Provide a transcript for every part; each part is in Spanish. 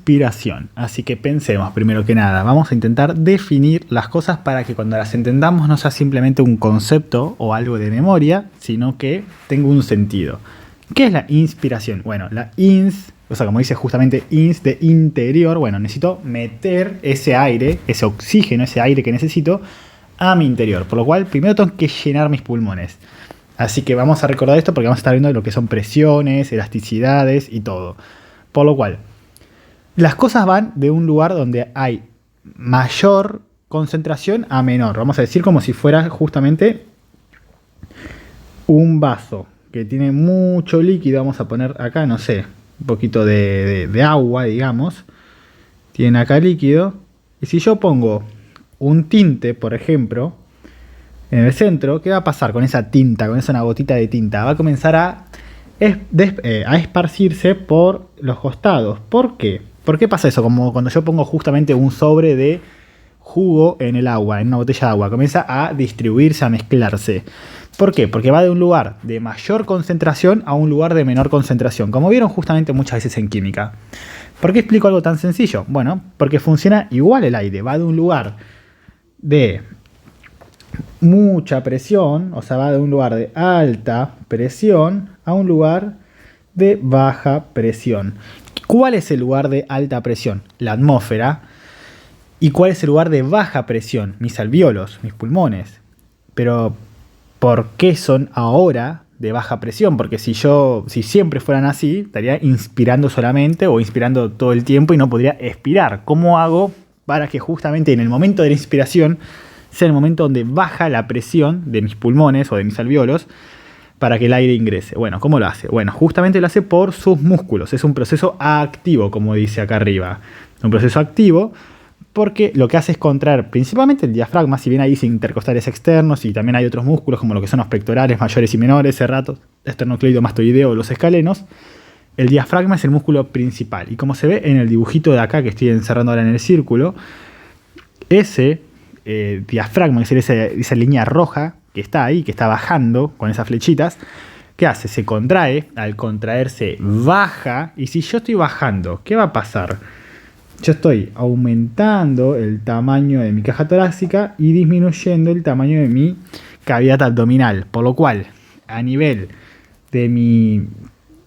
inspiración. Así que pensemos primero que nada. Vamos a intentar definir las cosas para que cuando las entendamos no sea simplemente un concepto o algo de memoria, sino que tenga un sentido. ¿Qué es la inspiración? Bueno, la ins, o sea, como dice justamente ins de interior, bueno, necesito meter ese aire, ese oxígeno, ese aire que necesito a mi interior. Por lo cual, primero tengo que llenar mis pulmones. Así que vamos a recordar esto porque vamos a estar viendo lo que son presiones, elasticidades y todo. Por lo cual, las cosas van de un lugar donde hay mayor concentración a menor. Vamos a decir como si fuera justamente un vaso que tiene mucho líquido. Vamos a poner acá, no sé, un poquito de agua, digamos. Tiene acá líquido. Y si yo pongo un tinte, por ejemplo, en el centro, ¿qué va a pasar con esa tinta, con esa gotita de tinta? Va a comenzar a esparcirse por los costados. ¿Por qué? ¿Por qué pasa eso? Como cuando yo pongo justamente un sobre de jugo en el agua, en una botella de agua. Comienza a distribuirse, a mezclarse. ¿Por qué? Porque va de un lugar de mayor concentración a un lugar de menor concentración. Como vieron justamente muchas veces en química. ¿Por qué explico algo tan sencillo? Bueno, porque funciona igual el aire. Va de un lugar de mucha presión, o sea, va de un lugar de alta presión a un lugar de baja presión. ¿Cuál es el lugar de alta presión? La atmósfera. ¿Y cuál es el lugar de baja presión? Mis alvéolos, mis pulmones. Pero, ¿por qué son ahora de baja presión? Porque si siempre fueran así, estaría inspirando solamente o inspirando todo el tiempo y no podría expirar. ¿Cómo hago para que justamente en el momento de la inspiración sea el momento donde baja la presión de mis pulmones o de mis alvéolos para que el aire ingrese? Bueno, ¿cómo lo hace? Bueno, justamente lo hace por sus músculos. Es un proceso activo, como dice acá arriba. Un proceso activo porque lo que hace es contraer principalmente el diafragma, si bien ahí dice intercostales externos y también hay otros músculos como lo que son los pectorales mayores y menores, serratos, esternocleidomastoideo o los escalenos. El diafragma es el músculo principal y como se ve en el dibujito de acá que estoy encerrando ahora en el círculo, ese diafragma, es decir, esa línea roja que está ahí, que está bajando con esas flechitas, ¿qué hace? Se contrae, al contraerse baja, y si yo estoy bajando, ¿qué va a pasar? Yo estoy aumentando el tamaño de mi caja torácica y disminuyendo el tamaño de mi cavidad abdominal, por lo cual a nivel de mi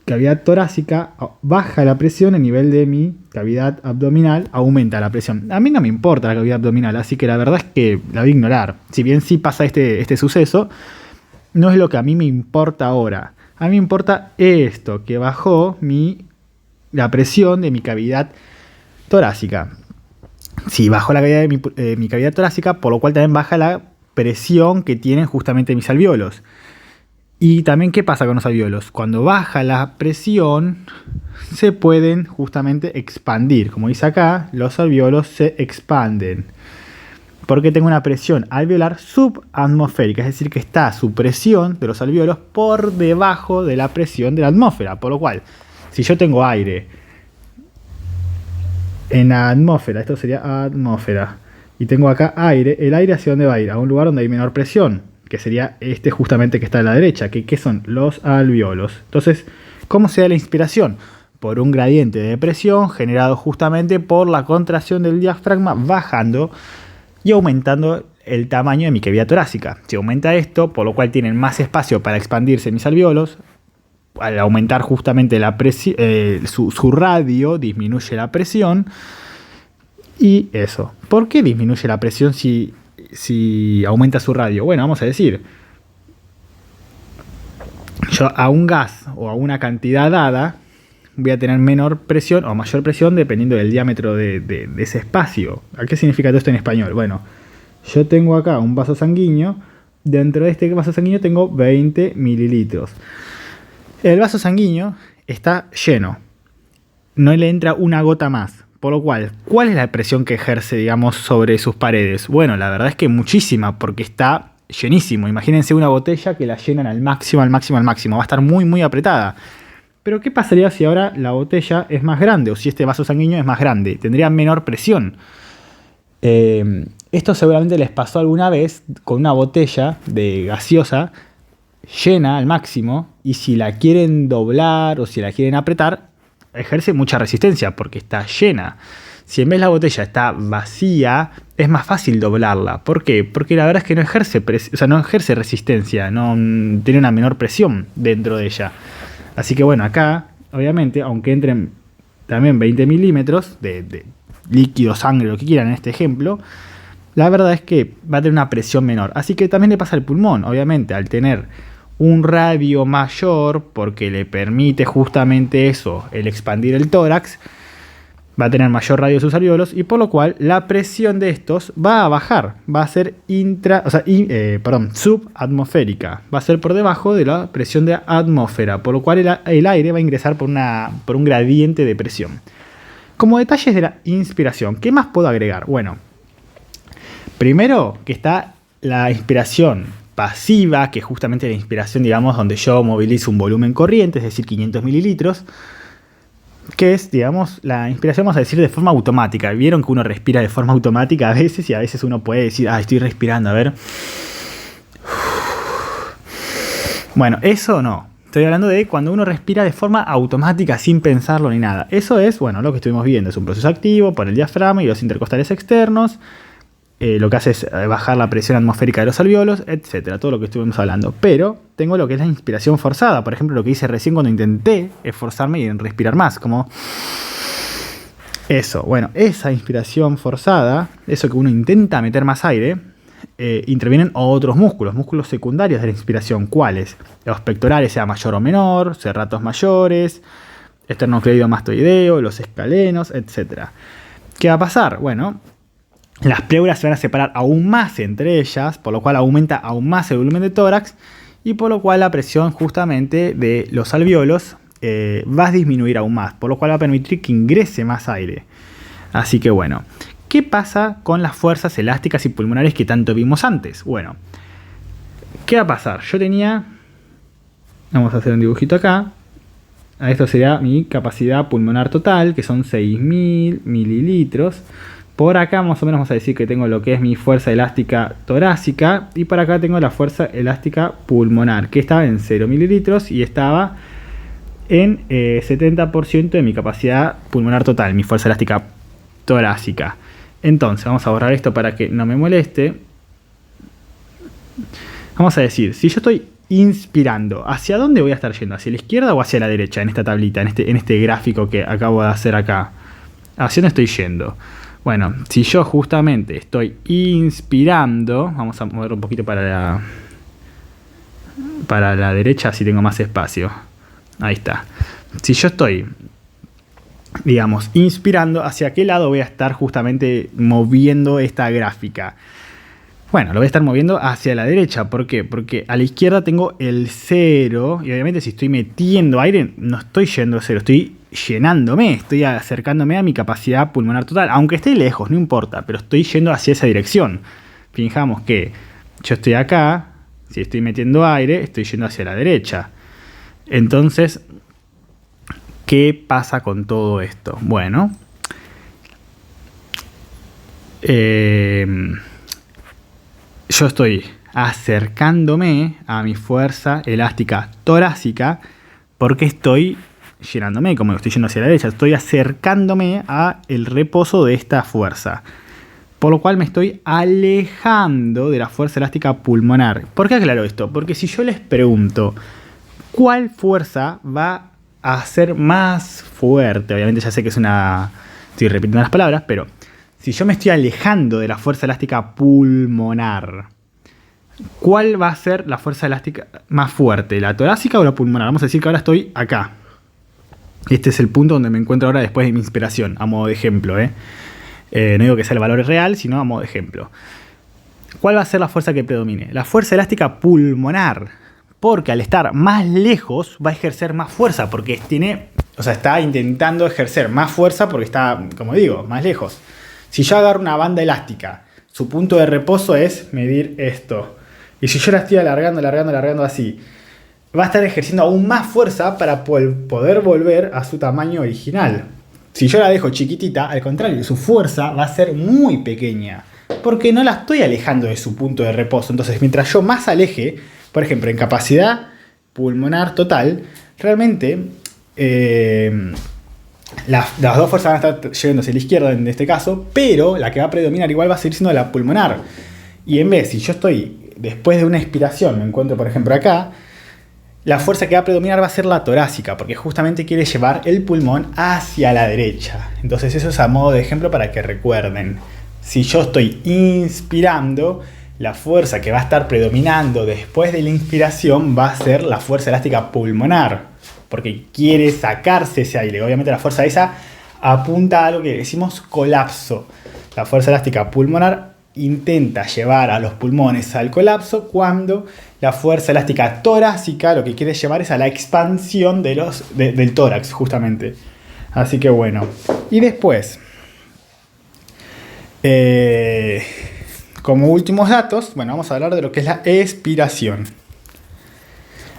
cavidad torácica baja la presión, a nivel de mi cavidad abdominal aumenta la presión. A mí no me importa la cavidad abdominal, así que la verdad es que la voy a ignorar. Si bien sí pasa este suceso, no es lo que a mí me importa ahora. A mí me importa esto, que bajó la presión de mi cavidad torácica. Si bajó la cavidad de mi cavidad torácica, por lo cual también baja la presión que tienen justamente mis alvéolos. Y también, ¿qué pasa con los alvéolos? Cuando baja la presión, se pueden justamente expandir. Como dice acá, los alvéolos se expanden. Porque tengo una presión alveolar subatmosférica. Es decir, que está su presión de los alvéolos por debajo de la presión de la atmósfera. Por lo cual, si yo tengo aire en la atmósfera, esto sería atmósfera, y tengo acá aire, ¿el aire hacia dónde va a ir? A un lugar donde hay menor presión, que sería este justamente que está a la derecha, que son los alvéolos. Entonces, ¿cómo se da la inspiración? Por un gradiente de presión generado justamente por la contracción del diafragma bajando y aumentando el tamaño de mi cavidad torácica. Si aumenta esto, por lo cual tienen más espacio para expandirse mis alvéolos, al aumentar justamente la su radio, disminuye la presión. Y eso. ¿Por qué disminuye la presión si aumenta su radio? Bueno, vamos a decir, yo a un gas o a una cantidad dada voy a tener menor presión o mayor presión dependiendo del diámetro de ese espacio. ¿A qué significa todo esto en español? Bueno, yo tengo acá un vaso sanguíneo. Dentro de este vaso sanguíneo tengo 20 mililitros. El vaso sanguíneo está lleno. No le entra una gota más. Por lo cual, ¿cuál es la presión que ejerce, digamos, sobre sus paredes? Bueno, la verdad es que muchísima, porque está llenísimo. Imagínense una botella que la llenan al máximo, al máximo, al máximo. Va a estar muy, muy apretada. Pero ¿qué pasaría si ahora la botella es más grande? O si este vaso sanguíneo es más grande. Tendría menor presión. Esto seguramente les pasó alguna vez con una botella de gaseosa llena al máximo. Y si la quieren doblar o si la quieren apretar, ejerce mucha resistencia porque está llena. Si en vez la botella está vacía, es más fácil doblarla. ¿Por qué? Porque la verdad es que no ejerce resistencia, no tiene una menor presión dentro de ella. Así que bueno, acá, obviamente, aunque entren también 20 milímetros de líquido, sangre, lo que quieran en este ejemplo, la verdad es que va a tener una presión menor. Así que también le pasa al pulmón, obviamente, al tener un radio mayor, porque le permite justamente eso, el expandir el tórax, va a tener mayor radio de sus alvéolos y por lo cual la presión de estos va a bajar, va a ser subatmosférica, va a ser por debajo de la presión de atmósfera, por lo cual el aire va a ingresar por un gradiente de presión. Como detalles de la inspiración, ¿qué más puedo agregar? Bueno, primero que está la inspiración pasiva, que es justamente la inspiración, digamos, donde yo movilizo un volumen corriente, es decir, 500 mililitros, que es, digamos, la inspiración, vamos a decir, de forma automática. Vieron que uno respira de forma automática a veces y a veces uno puede decir, estoy respirando, a ver. Bueno, eso no. Estoy hablando de cuando uno respira de forma automática sin pensarlo ni nada. Eso es, bueno, lo que estuvimos viendo. Es un proceso activo por el diafragma y los intercostales externos. Lo que hace es bajar la presión atmosférica de los alvéolos, etcétera, todo lo que estuvimos hablando. Pero tengo lo que es la inspiración forzada, por ejemplo, lo que hice recién cuando intenté esforzarme y respirar más, como eso. Bueno, esa inspiración forzada, eso que uno intenta meter más aire, intervienen otros músculos secundarios de la inspiración. ¿Cuáles? Los pectorales, sea mayor o menor, serratos mayores, esternocleidomastoideo, los escalenos, etcétera. ¿Qué va a pasar? Bueno, las pleuras se van a separar aún más entre ellas, por lo cual aumenta aún más el volumen de tórax y por lo cual la presión justamente de los alvéolos va a disminuir aún más, por lo cual va a permitir que ingrese más aire. Así que bueno, ¿qué pasa con las fuerzas elásticas y pulmonares que tanto vimos antes? Bueno, ¿qué va a pasar? Vamos a hacer un dibujito acá. Esto sería mi capacidad pulmonar total, que son 6.000 mililitros. Por acá más o menos vamos a decir que tengo lo que es mi fuerza elástica torácica y por acá tengo la fuerza elástica pulmonar, que estaba en 0 mililitros y estaba en 70% de mi capacidad pulmonar total, mi fuerza elástica torácica. Entonces vamos a borrar esto para que no me moleste. Vamos a decir, si yo estoy inspirando, ¿hacia dónde voy a estar yendo? ¿Hacia la izquierda o hacia la derecha en esta tablita, en este gráfico que acabo de hacer acá? ¿Hacia dónde estoy yendo? Bueno, si yo justamente estoy inspirando, vamos a mover un poquito para la derecha, así tengo más espacio. Ahí está. Si yo estoy, digamos, inspirando, ¿hacia qué lado voy a estar justamente moviendo esta gráfica? Bueno, lo voy a estar moviendo hacia la derecha. ¿Por qué? Porque a la izquierda tengo el 0 y obviamente si estoy metiendo aire no estoy yendo a 0, estoy llenándome, estoy acercándome a mi capacidad pulmonar total, aunque esté lejos, no importa, pero estoy yendo hacia esa dirección. Fijamos que yo estoy acá, si estoy metiendo aire, estoy yendo hacia la derecha. Entonces, ¿qué pasa con todo esto? Bueno, yo estoy acercándome a mi fuerza elástica torácica porque estoy llenándome, como estoy yendo hacia la derecha, estoy acercándome a el reposo de esta fuerza. Por lo cual me estoy alejando de la fuerza elástica pulmonar. ¿Por qué aclaro esto? Porque si yo les pregunto ¿cuál fuerza va a ser más fuerte? Obviamente ya sé que estoy repitiendo las palabras, pero si yo me estoy alejando de la fuerza elástica pulmonar, ¿cuál va a ser la fuerza elástica más fuerte? ¿La torácica o la pulmonar? Vamos a decir que ahora estoy acá. Este es el punto donde me encuentro ahora después de mi inspiración, a modo de ejemplo. No digo que sea el valor real, sino a modo de ejemplo. ¿Cuál va a ser la fuerza que predomine? La fuerza elástica pulmonar, porque al estar más lejos va a ejercer más fuerza, porque está intentando ejercer más fuerza porque está, como digo, más lejos. Si yo agarro una banda elástica, su punto de reposo es medir esto. Y si yo la estoy alargando así, va a estar ejerciendo aún más fuerza para poder volver a su tamaño original. Si yo la dejo chiquitita, al contrario, su fuerza va a ser muy pequeña, porque no la estoy alejando de su punto de reposo. Entonces, mientras yo más aleje, por ejemplo, en capacidad pulmonar total, realmente Las dos fuerzas van a estar yéndose a la izquierda en este caso, pero la que va a predominar igual va a seguir siendo la pulmonar. Y en vez, si yo estoy después de una expiración, me encuentro por ejemplo acá, la fuerza que va a predominar va a ser la torácica, porque justamente quiere llevar el pulmón hacia la derecha. Entonces eso es a modo de ejemplo para que recuerden. Si yo estoy inspirando, la fuerza que va a estar predominando después de la inspiración va a ser la fuerza elástica pulmonar, porque quiere sacarse ese aire. Obviamente la fuerza esa apunta a algo que decimos colapso. La fuerza elástica pulmonar intenta llevar a los pulmones al colapso, cuando la fuerza elástica torácica lo que quiere llevar es a la expansión del tórax, justamente. Así que bueno. Y después, como últimos datos, bueno, vamos a hablar de lo que es la expiración.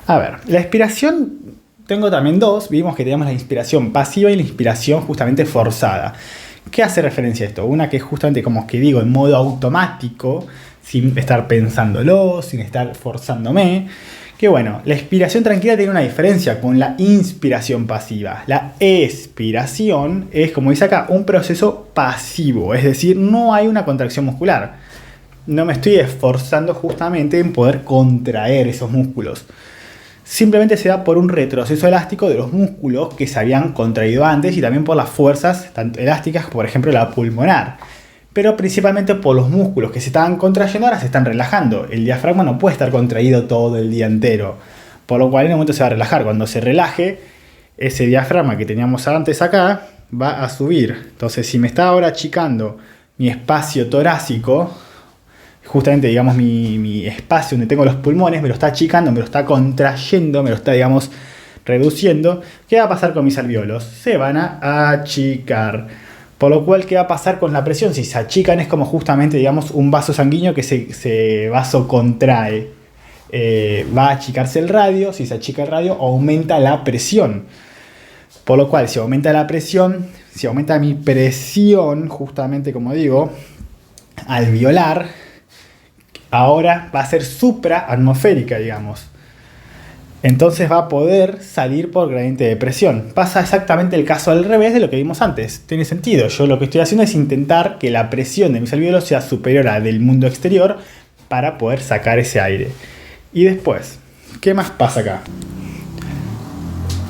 A ver, la expiración, tengo también dos. Vimos que teníamos la inspiración pasiva y la inspiración justamente forzada. ¿Qué hace referencia a esto? Una que es justamente, como que digo, en modo automático, sin estar pensándolo, sin estar forzándome. Que bueno, la expiración tranquila tiene una diferencia con la inspiración pasiva. La expiración es, como dice acá, un proceso pasivo, es decir, no hay una contracción muscular. No me estoy esforzando justamente en poder contraer esos músculos. Simplemente se da por un retroceso elástico de los músculos que se habían contraído antes, y también por las fuerzas tanto elásticas, por ejemplo la pulmonar. Pero principalmente por los músculos que se estaban contrayendo, ahora se están relajando. El diafragma no puede estar contraído todo el día entero, por lo cual en un momento se va a relajar. Cuando se relaje, ese diafragma que teníamos antes acá va a subir. Entonces, si me está ahora achicando mi espacio torácico, justamente, digamos, mi espacio donde tengo los pulmones, me lo está achicando, me lo está contrayendo, me lo está, digamos, reduciendo. ¿Qué va a pasar con mis alvéolos? Se van a achicar. Por lo cual, ¿qué va a pasar con la presión? Si se achican, es como justamente, digamos, un vaso sanguíneo que se vasocontrae. Va a achicarse el radio. Si se achica el radio, aumenta la presión. Por lo cual, si aumenta la presión, si aumenta mi presión, justamente como digo, alveolar, ahora va a ser supraatmosférica, digamos. Entonces va a poder salir por gradiente de presión. Pasa exactamente el caso al revés de lo que vimos antes. Tiene sentido. Yo lo que estoy haciendo es intentar que la presión de mis alvéolos sea superior a la del mundo exterior para poder sacar ese aire. Y después, ¿qué más pasa acá?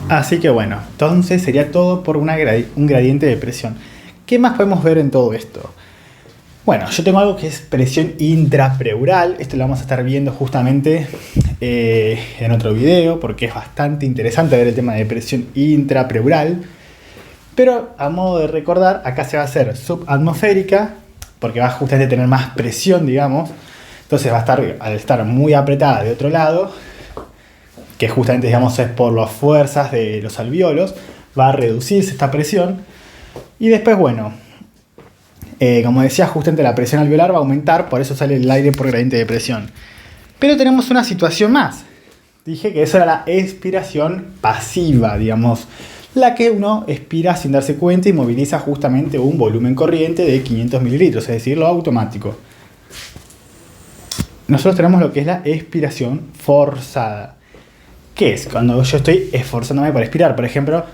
Así que bueno, entonces sería todo por un gradiente de presión. ¿Qué más podemos ver en todo esto? Bueno, yo tengo algo que es presión intrapleural. Esto lo vamos a estar viendo justamente en otro video, porque es bastante interesante ver el tema de presión intrapleural. Pero a modo de recordar, acá se va a hacer subatmosférica, porque va a justamente tener más presión, digamos. Entonces va a estar, al estar muy apretada de otro lado, que justamente, digamos, es por las fuerzas de los alvéolos, va a reducirse esta presión. Y después, bueno, como decía, justamente la presión alveolar va a aumentar, por eso sale el aire por gradiente de presión. Pero tenemos una situación más. Dije que eso era la expiración pasiva, digamos, la que uno expira sin darse cuenta y moviliza justamente un volumen corriente de 500 mililitros, es decir, lo automático. Nosotros tenemos lo que es la expiración forzada. ¿Qué es? Cuando yo estoy esforzándome por expirar, por ejemplo,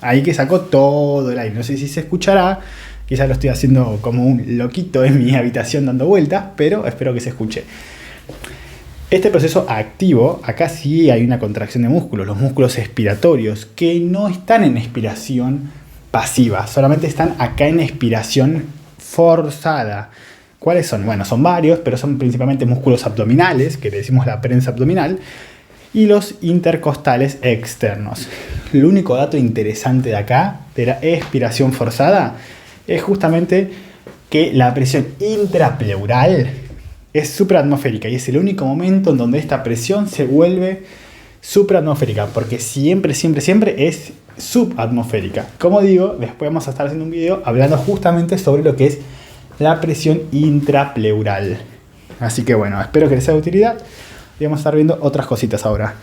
ahí que saco todo el aire. No sé si se escuchará, quizás lo estoy haciendo como un loquito en mi habitación dando vueltas, pero espero que se escuche. Este proceso activo, acá sí hay una contracción de músculos, los músculos expiratorios, que no están en expiración pasiva, solamente están acá en expiración forzada. ¿Cuáles son? Bueno, son varios, pero son principalmente músculos abdominales, que le decimos la prensa abdominal, y los intercostales externos. El único dato interesante de acá, de la expiración forzada, es justamente que la presión intrapleural es supraatmosférica, y es el único momento en donde esta presión se vuelve supraatmosférica, porque siempre es subatmosférica. Como digo, después vamos a estar haciendo un video hablando justamente sobre lo que es la presión intrapleural. Así que bueno, espero que les sea de utilidad y vamos a estar viendo otras cositas ahora.